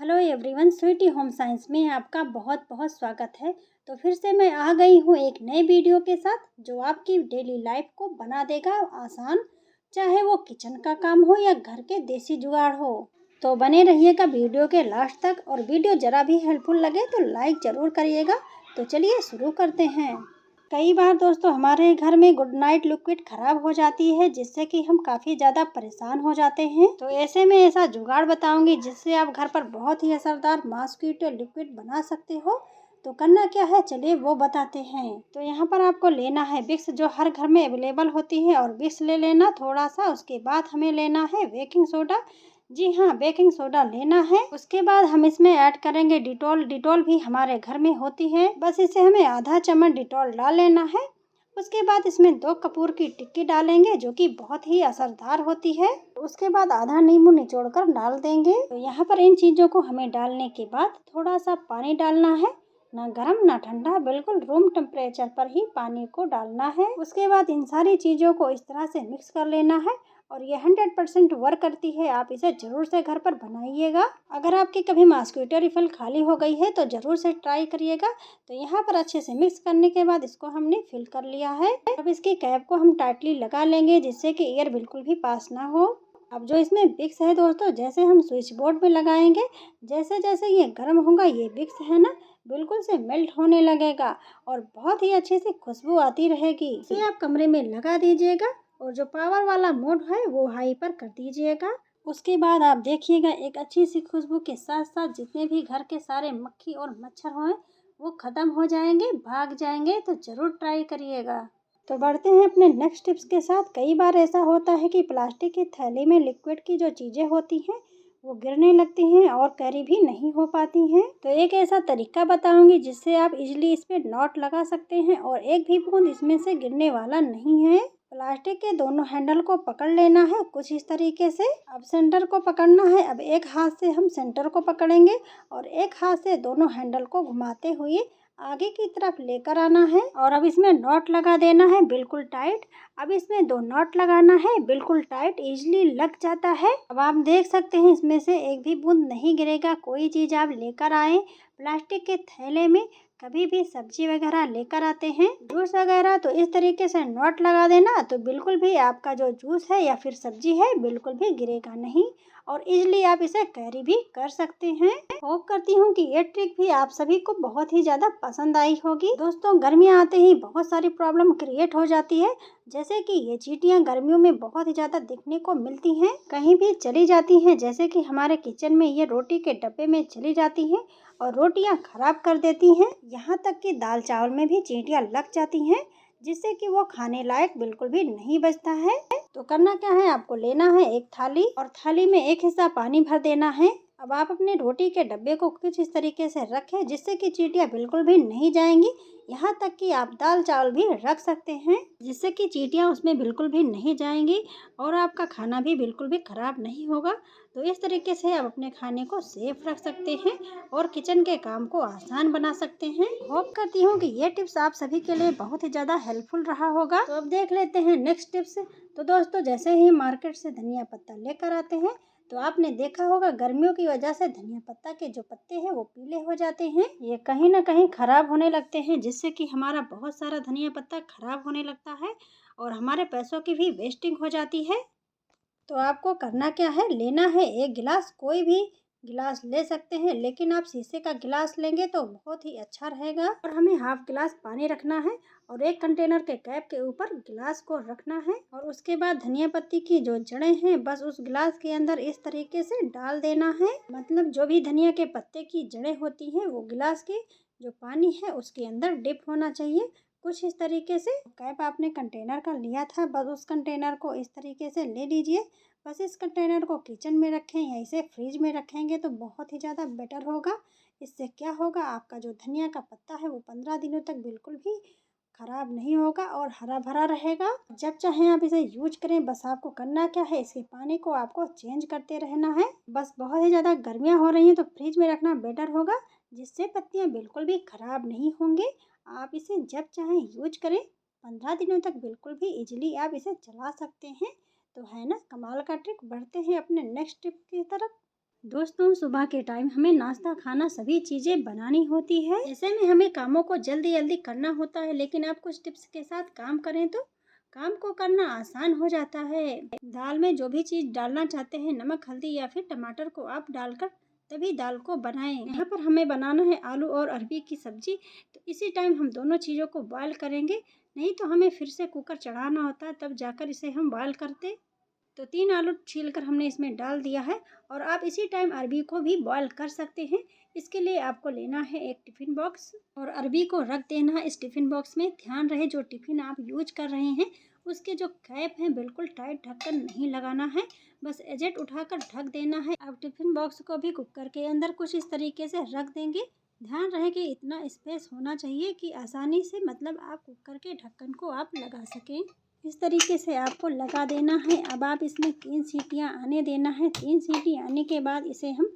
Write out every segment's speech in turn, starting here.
Hello everyone, Sweety home science में आपका बहुत बहुत स्वागत है। तो फिर से मैं आ गई हूँ एक नए वीडियो के साथ जो आपकी डेली लाइफ को बना देगा आसान, चाहे वो किचन का काम हो या घर के देसी जुगाड़ हो। तो बने रहिएगा वीडियो के लास्ट तक, और वीडियो ज़रा भी हेल्पफुल लगे तो लाइक ज़रूर करिएगा। तो चलिए शुरू करते हैं। कई बार दोस्तों हमारे घर में गुड नाइट लिक्विड खराब हो जाती है, जिससे कि हम काफ़ी ज़्यादा परेशान हो जाते हैं। तो ऐसे में ऐसा जुगाड़ बताऊंगी जिससे आप घर पर बहुत ही असरदार मॉस्क्वीटो लिक्विड बना सकते हो। तो करना क्या है, चलिए वो बताते हैं। तो यहाँ पर आपको लेना है विक्स, जो हर घर में अवेलेबल होती है, और विक्स ले लेना थोड़ा सा। उसके बाद हमें लेना है बेकिंग सोडा। जी हाँ, बेकिंग सोडा लेना है। उसके बाद हम इसमें ऐड करेंगे डिटॉल। डिटॉल भी हमारे घर में होती है, बस इसे हमें आधा चम्मच डिटॉल डाल लेना है। उसके बाद इसमें 2 कपूर की टिक्की डालेंगे, जो कि बहुत ही असरदार होती है। उसके बाद आधा नींबू निचोड़कर डाल देंगे। तो यहाँ पर इन चीज़ों को हमें डालने के बाद थोड़ा सा पानी डालना है, ना गर्म ना ठंडा, बिल्कुल रूम टेम्परेचर पर ही पानी को डालना है। उसके बाद इन सारी चीज़ों को इस तरह से मिक्स कर लेना है, और ये 100% वर्क करती है। आप इसे ज़रूर से घर पर बनाइएगा। अगर आपकी कभी मॉस्क्वीटो रिफिल खाली हो गई है तो ज़रूर से ट्राई करिएगा। तो यहाँ पर अच्छे से मिक्स करने के बाद इसको हमने फिल कर लिया है। अब इसकी कैप को हम टाइटली लगा लेंगे, जिससे कि एयर बिल्कुल भी पास ना हो। अब जो इसमें विक्स है दोस्तों, जैसे हम स्विच बोर्ड में लगाएंगे, जैसे जैसे ये गर्म होगा, ये विक्स है ना, बिल्कुल से मेल्ट होने लगेगा और बहुत ही अच्छे से खुशबू आती रहेगी। इसे आप कमरे में लगा दीजिएगा, और जो पावर वाला मोड है वो हाई पर कर दीजिएगा। उसके बाद आप देखिएगा एक अच्छी सी खुशबू के साथ साथ जितने भी घर के सारे मक्खी और मच्छर हों वो ख़त्म हो जाएंगे, भाग जाएंगे। तो ज़रूर ट्राई करिएगा। तो बढ़ते हैं अपने नेक्स्ट टिप्स के साथ। कई बार ऐसा होता है कि प्लास्टिक की थैली में लिक्विड की जो चीज़ें होती हैं वो गिरने लगती हैं और कैरी भी नहीं हो पाती हैं। तो एक ऐसा तरीका बताऊंगी जिससे आप इजीली इस पे नॉट लगा सकते हैं और एक भी बूंद इसमें से गिरने वाला नहीं है। प्लास्टिक के दोनों हैंडल को पकड़ लेना है कुछ इस तरीके से। अब सेंटर को पकड़ना है। अब एक हाथ से हम सेंटर को पकड़ेंगे और एक हाथ से दोनों हैंडल को घुमाते हुए आगे की तरफ लेकर आना है, और अब इसमें नॉट लगा देना है बिल्कुल टाइट। अब इसमें 2 नॉट लगाना है बिल्कुल टाइट, इजीली लग जाता है। अब आप देख सकते हैं इसमें से एक भी बूंद नहीं गिरेगा। कोई चीज़ आप लेकर आए प्लास्टिक के थैले में, कभी भी सब्जी वगैरह लेकर आते हैं, जूस वगैरह, तो इस तरीके से नॉट लगा देना, तो बिल्कुल भी आपका जो जूस है या फिर सब्जी है बिल्कुल भी गिरेगा नहीं, और इजीली आप इसे कैरी भी कर सकते हैं। होप करती हूँ कि ये ट्रिक भी आप सभी को बहुत ही ज़्यादा पसंद आई होगी। दोस्तों गर्मियाँ आते ही बहुत सारी प्रॉब्लम क्रिएट हो जाती है, जैसे कि ये चींटियाँ गर्मियों में बहुत ही ज़्यादा दिखने को मिलती हैं, कहीं भी चली जाती हैं। जैसे कि हमारे किचन में ये रोटी के डब्बे में चली जाती हैं और रोटियां खराब कर देती हैं। यहाँ तक कि दाल चावल में भी चींटियां लग जाती हैं, जिससे कि वो खाने लायक बिल्कुल भी नहीं बचता है। तो करना क्या है, आपको लेना है एक थाली, और थाली में एक हिस्सा पानी भर देना है। अब आप अपने रोटी के डब्बे को कुछ इस तरीके से रखें जिससे कि चींटियां बिल्कुल भी नहीं जाएंगी। यहाँ तक कि आप दाल चावल भी रख सकते हैं, जिससे कि चींटियां उसमें बिल्कुल भी नहीं जाएंगी और आपका खाना भी बिल्कुल भी खराब नहीं होगा। तो इस तरीके से आप अपने खाने को सेफ रख सकते हैं और किचन के काम को आसान बना सकते हैं। होप करती हूँ कि ये टिप्स आप सभी के लिए बहुत ही ज़्यादा हेल्पफुल रहा होगा। तो अब देख लेते हैं नेक्स्ट टिप्स। तो दोस्तों जैसे ही मार्केट से धनिया पत्ता लेकर आते हैं, तो आपने देखा होगा गर्मियों की वजह से धनिया पत्ता के जो पत्ते हैं वो पीले हो जाते हैं, ये कहीं ना कहीं खराब होने लगते हैं, जिससे कि हमारा बहुत सारा धनिया पत्ता खराब होने लगता है और हमारे पैसों की भी वेस्टिंग हो जाती है। तो आपको करना क्या है, लेना है एक गिलास, कोई भी गिलास ले सकते हैं, लेकिन आप शीशे का गिलास लेंगे तो बहुत ही अच्छा रहेगा। और हमें हाफ गिलास पानी रखना है और एक कंटेनर के कैप के ऊपर गिलास को रखना है, और उसके बाद धनिया पत्ती की जो जड़ें हैं बस उस गिलास के अंदर इस तरीके से डाल देना है। मतलब जो भी धनिया के पत्ते की जड़ें होती हैं वो गिलास की जो पानी है उसके अंदर डिप होना चाहिए, कुछ इस तरीके से। कैप आपने कंटेनर का लिया था, बस उस कंटेनर को इस तरीके से ले लीजिए। बस इस कंटेनर को किचन में रखें या इसे फ्रिज में रखेंगे तो बहुत ही ज़्यादा बेटर होगा। इससे क्या होगा, आपका जो धनिया का पत्ता है वो 15 दिनों तक बिल्कुल भी खराब नहीं होगा और हरा भरा रहेगा। जब चाहें आप इसे यूज करें। बस आपको करना क्या है, इसके पानी को आपको चेंज करते रहना है। बस बहुत ही ज़्यादा गर्मियाँ हो रही हैं तो फ्रिज में रखना बेटर होगा, जिससे पत्तियाँ बिल्कुल भी खराब नहीं होंगे। आप इसे जब चाहें यूज करें, 15 दिनों तक बिल्कुल भी इजीली आप इसे चला सकते हैं। तो है ना कमाल का ट्रिक। बढ़ते हैं अपने नेक्स्ट टिप की तरफ। दोस्तों, सुबह के टाइम हमें नाश्ता खाना सभी चीज़ें बनानी होती है। ऐसे में हमें कामों को जल्दी जल्दी करना होता है, लेकिन आप कुछ टिप्स के साथ काम करें तो काम को करना आसान हो जाता है। दाल में जो भी चीज़ डालना चाहते हैं, नमक, हल्दी या फिर टमाटर को आप डालकर तभी दाल को बनाएं। यहाँ पर हमें बनाना है आलू और अरबी की सब्जी, तो इसी टाइम हम दोनों चीज़ों को बॉयल करेंगे, नहीं तो हमें फिर से कुकर चढ़ाना होता है, तब जाकर इसे हम बॉयल करते। तो 3 आलू छीलकर हमने इसमें डाल दिया है और आप इसी टाइम अरबी को भी बॉयल कर सकते हैं। इसके लिए आपको लेना है एक टिफ़िन बॉक्स और अरबी को रख देना है इस टिफ़िन बॉक्स में। ध्यान रहे जो टिफ़िन आप यूज कर रहे हैं उसके जो कैप हैं बिल्कुल टाइट ढक्कन नहीं लगाना है, बस एजेट उठाकर ढक देना है। अब टिफ़िन बॉक्स को भी कुकर के अंदर कुछ इस तरीके से रख देंगे। ध्यान रहे कि इतना स्पेस होना चाहिए कि आसानी से मतलब आप कुकर के ढक्कन को आप लगा सकें। इस तरीके से आपको लगा देना है। अब आप इसमें 3 सीटियाँ आने देना है। 3 सीटी आने के बाद इसे हम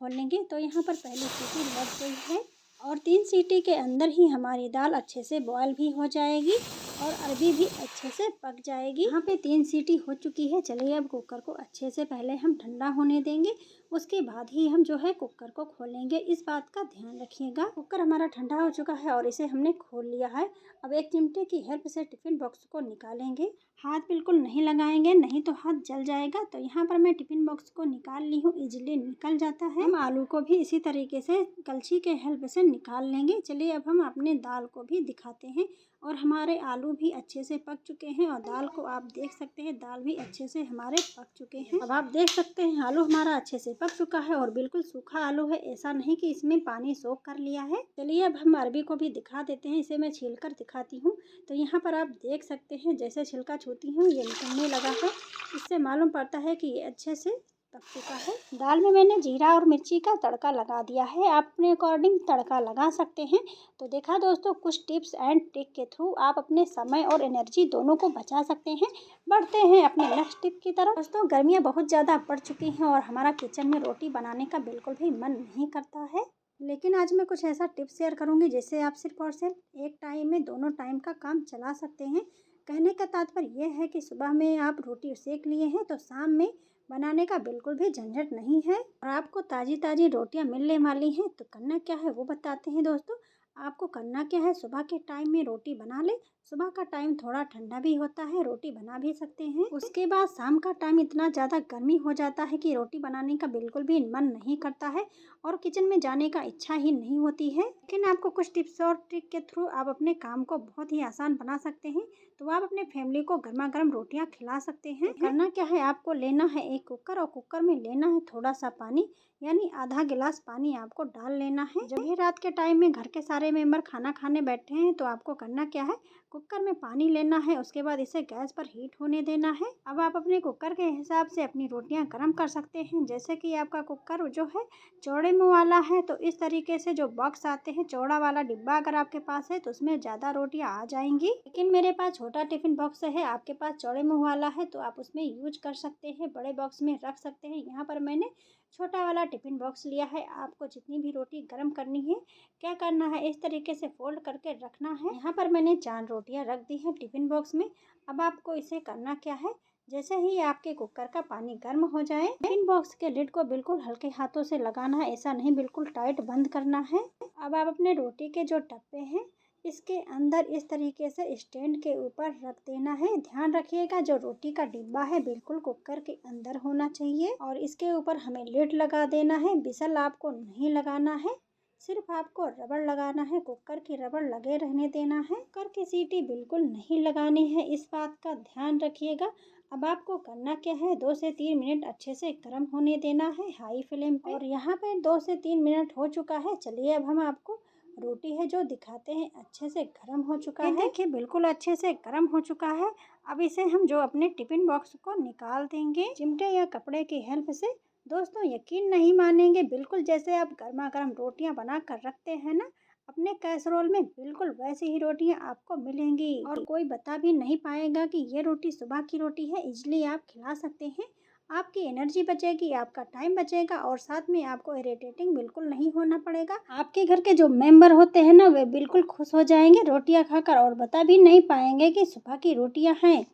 खोलेंगे तो यहाँ पर पहली सीटी लग गई है और 3 सीटी के अंदर ही हमारी दाल अच्छे से बॉयल भी हो जाएगी और अरबी भी अच्छे से पक जाएगी। यहाँ पे 3 सीटी हो चुकी है। चलिए अब कुकर को अच्छे से पहले हम ठंडा होने देंगे, उसके बाद ही हम जो है कुकर को खोलेंगे। इस बात का ध्यान रखिएगा। कुकर हमारा ठंडा हो चुका है और इसे हमने खोल लिया है। अब एक चिमटे की हेल्प से टिफ़िन बॉक्स को निकालेंगे। हाथ बिल्कुल नहीं लगाएंगे, नहीं तो हाथ जल जाएगा। तो यहाँ पर मैं टिफ़िन बॉक्स को निकाल ली हूँ, इजीली निकल जाता है। हम आलू को भी इसी तरीके से कलछी के हेल्प से निकाल लेंगे। चलिए अब हम अपने दाल को भी दिखाते हैं और हमारे आलू भी अच्छे से पक चुके हैं और दाल को आप देख सकते हैं, दाल भी अच्छे से हमारे पक चुके हैं। अब आप देख सकते हैं आलू हमारा अच्छे से पक चुका है और बिल्कुल सूखा आलू है, ऐसा नहीं कि इसमें पानी सोख कर लिया है। चलिए अब हम अरबी को भी दिखा देते हैं। इसे मैं छील कर दिखाती हूँ। तो यहाँ पर आप देख सकते हैं जैसे छिलका छूती हूँ ये निकलने लगा है। इससे मालूम पड़ता है कि ये अच्छे से पक चुका है। दाल में मैंने जीरा और मिर्ची का तड़का लगा दिया है। आप अपने अकॉर्डिंग तड़का लगा सकते हैं। तो देखा दोस्तों, कुछ टिप्स एंड ट्रिक के थ्रू आप अपने समय और एनर्जी दोनों को बचा सकते हैं। बढ़ते हैं अपने नेक्स्ट टिप की तरफ। दोस्तों, गर्मियाँ बहुत ज़्यादा बढ़ चुकी हैं और हमारा किचन में रोटी बनाने का बिल्कुल भी मन नहीं करता है, लेकिन आज मैं कुछ ऐसा टिप्स शेयर करूंगी जिससे आप सिर्फ और सिर्फ एक टाइम में दोनों टाइम का काम चला सकते हैं। कहने का तात्पर्य यह है कि सुबह में आप रोटी सेक लिए हैं तो शाम में बनाने का बिल्कुल भी झंझट नहीं है और आपको ताज़ी ताज़ी रोटियां मिलने वाली हैं। तो करना क्या है वो बताते हैं दोस्तों। आपको करना क्या है, सुबह के टाइम में रोटी बना ले। सुबह का टाइम थोड़ा ठंडा भी होता है, रोटी बना भी सकते हैं। उसके बाद शाम का टाइम इतना ज़्यादा गर्मी हो जाता है कि रोटी बनाने का बिल्कुल भी मन नहीं करता है और किचन में जाने का इच्छा ही नहीं होती है। लेकिन आपको कुछ टिप्स और ट्रिक के थ्रू आप अपने काम को बहुत ही आसान बना सकते हैं। तो आप अपने फैमिली को गर्मा गर्म रोटियां खिला सकते हैं। करना क्या है, आपको लेना है एक कुकर और कुकर में लेना है थोड़ा सा पानी, यानी आधा गिलास पानी आपको डाल लेना है। जब भी रात के टाइम में घर के सारे मेंबर खाना खाने बैठे हैं तो आपको करना क्या है, कुकर में पानी लेना है, उसके बाद इसे गैस पर हीट होने देना है। अब आप अपने कुकर के हिसाब से अपनी रोटियां गर्म कर सकते हैं। जैसे कि आपका कुकर जो है चौड़े मुंह वाला है तो इस तरीके से जो बॉक्स आते हैं, चौड़ा वाला डिब्बा अगर आपके पास है तो उसमें ज़्यादा रोटियां आ जाएंगी। लेकिन मेरे पास छोटा टिफिन बॉक्स है, आपके पास चौड़े मुंह वाला है तो आप उसमें यूज कर सकते हैं, बड़े बॉक्स में रख सकते हैं। यहाँ पर मैंने छोटा वाला टिफिन बॉक्स लिया है। आपको जितनी भी रोटी गर्म करनी है क्या करना है, इस तरीके से फोल्ड करके रखना है। यहाँ पर मैंने 4 रोटियां रख दी है टिफिन बॉक्स में। अब आपको इसे करना क्या है, जैसे ही आपके कुकर का पानी गर्म हो जाए, टिफिन बॉक्स के लिड को बिल्कुल हल्के हाथों से लगाना है, ऐसा नहीं बिल्कुल टाइट बंद करना है। अब आप अपने रोटी के जो टप्पे हैं इसके अंदर इस तरीके से स्टैंड के ऊपर रख देना है। ध्यान रखिएगा जो रोटी का डिब्बा है बिल्कुल कुकर के अंदर होना चाहिए और इसके ऊपर हमें लिड लगा देना है। बिसल आपको नहीं लगाना है, सिर्फ आपको रबड़ लगाना है, कुकर की रबड़ लगे रहने देना है। कुकर की सीटी बिल्कुल नहीं लगानी है, इस बात का ध्यान रखिएगा। अब आपको करना क्या है, 2 से 3 मिनट अच्छे से गर्म होने देना है हाई फ्लेम पे। और यहाँ पे 2 से 3 मिनट हो चुका है। चलिए अब हम आपको रोटी है जो दिखाते हैं, अच्छे से गर्म हो चुका है। देखिए बिल्कुल अच्छे से गर्म हो चुका है। अब इसे हम जो अपने टिफिन बॉक्स को निकाल देंगे चिमटे या कपड़े की हेल्प से। दोस्तों यकीन नहीं मानेंगे, बिल्कुल जैसे आप गर्मा गर्म रोटियां बना कर रखते हैं ना अपने कैसरोल में, बिल्कुल वैसी ही रोटियां आपको मिलेंगी और कोई बता भी नहीं पाएगा कि ये रोटी सुबह की रोटी है। इजली आप खिला सकते हैं, आपकी एनर्जी बचेगी, आपका टाइम बचेगा और साथ में आपको इरिटेटिंग बिल्कुल नहीं होना पड़ेगा। आपके घर के जो मेंबर होते हैं ना वे बिल्कुल खुश हो जाएंगे रोटियां खाकर और बता भी नहीं पाएंगे कि सुबह की रोटियां हैं।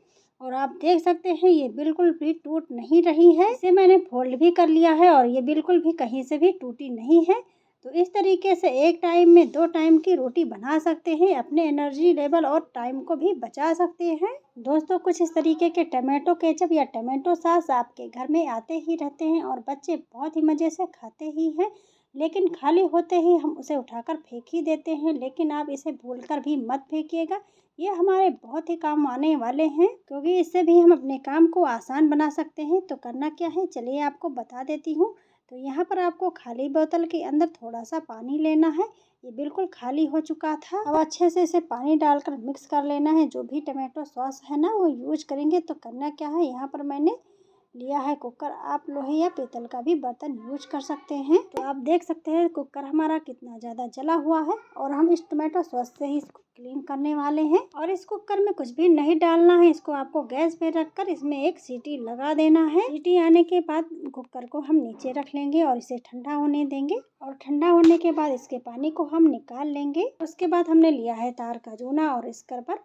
और आप देख सकते हैं ये बिल्कुल भी टूट नहीं रही है। इसे मैंने फोल्ड भी कर लिया है और ये बिल्कुल भी कहीं से भी टूटी नहीं है। तो इस तरीके से एक टाइम में 2 टाइम की रोटी बना सकते हैं, अपने एनर्जी लेवल और टाइम को भी बचा सकते हैं। दोस्तों, कुछ इस तरीके के टमाटो केचप या टमाटो सॉस आपके घर में आते ही रहते हैं और बच्चे बहुत ही मज़े से खाते ही हैं। लेकिन खाली होते ही हम उसे उठाकर फेंक ही देते हैं। लेकिन आप इसे भूलकर भी मत फेंकिएगा, ये हमारे बहुत ही काम आने वाले हैं, क्योंकि इससे भी हम अपने काम को आसान बना सकते हैं। तो करना क्या है, चलिए आपको बता देती हूँ। तो यहाँ पर आपको खाली बोतल के अंदर थोड़ा सा पानी लेना है। ये बिल्कुल खाली हो चुका था। अब अच्छे से इसे पानी डालकर मिक्स कर लेना है। जो भी टमाटो सॉस है ना वो यूज करेंगे। तो करना क्या है, यहाँ पर मैंने लिया है कुकर। आप लोहे या पीतल का भी बर्तन यूज कर सकते हैं। तो आप देख सकते हैं कुकर हमारा कितना ज़्यादा जला हुआ है और हम इस टमाटो सॉस से ही इसको क्लीन करने वाले हैं। और इस कुकर में कुछ भी नहीं डालना है, इसको आपको गैस पे रखकर इसमें एक सीटी लगा देना है। सीटी आने के बाद कुकर को हम नीचे रख लेंगे और इसे ठंडा होने देंगे। और ठंडा होने के बाद इसके पानी को हम निकाल लेंगे। उसके बाद हमने लिया है तार का जूना और स्क्रबर,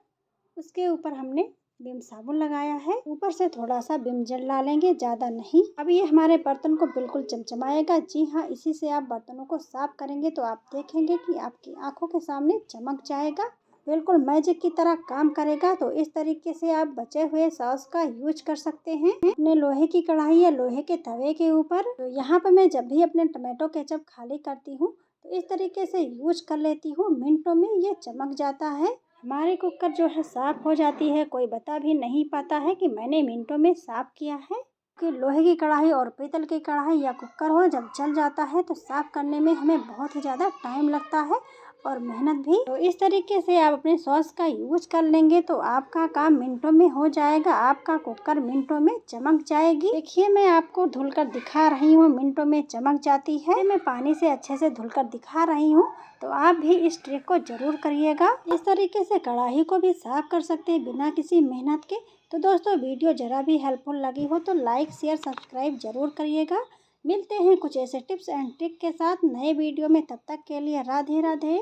उसके ऊपर हमने विम साबुन लगाया है। ऊपर से थोड़ा सा विम जेल डालेंगे, ज़्यादा नहीं। अब ये हमारे बर्तन को बिल्कुल चमचमाएगा। जी हाँ, इसी से आप बर्तनों को साफ करेंगे तो आप देखेंगे कि आपकी आंखों के सामने चमक जाएगा, बिल्कुल मैजिक की तरह काम करेगा। तो इस तरीके से आप बचे हुए सॉस का यूज कर सकते हैं अपने लोहे की कढ़ाई या लोहे के तवे के ऊपर। तो यहाँ पर मैं जब भी अपने टमाटो केचप खाली करती हूँ तो इस तरीके से यूज कर लेती हूँ। मिनटों में ये चमक जाता है। हमारी कुकर जो है साफ़ हो जाती है, कोई बता भी नहीं पाता है कि मैंने मिनटों में साफ़ किया है। कि लोहे की कढ़ाई और पीतल की कढ़ाई या कुकर हो, जब जल जाता है तो साफ़ करने में हमें बहुत ही ज़्यादा टाइम लगता है और मेहनत भी। तो इस तरीके से आप अपने सॉस का यूज कर लेंगे तो आपका काम मिनटों में हो जाएगा, आपका कुकर मिनटों में चमक जाएगी। देखिए, मैं आपको धुलकर दिखा रही हूँ, मिनटों में चमक जाती है। मैं पानी से अच्छे से धुलकर दिखा रही हूँ। तो आप भी इस ट्रिक को ज़रूर करिएगा। इस तरीके से कढ़ाई को भी साफ कर सकते हैं बिना किसी मेहनत के। तो दोस्तों, वीडियो ज़रा भी हेल्पफुल लगी हो तो लाइक शेयर सब्सक्राइब ज़रूर करिएगा। मिलते हैं कुछ ऐसे टिप्स एंड ट्रिक के साथ नए वीडियो में, तब तक के लिए राधे राधे।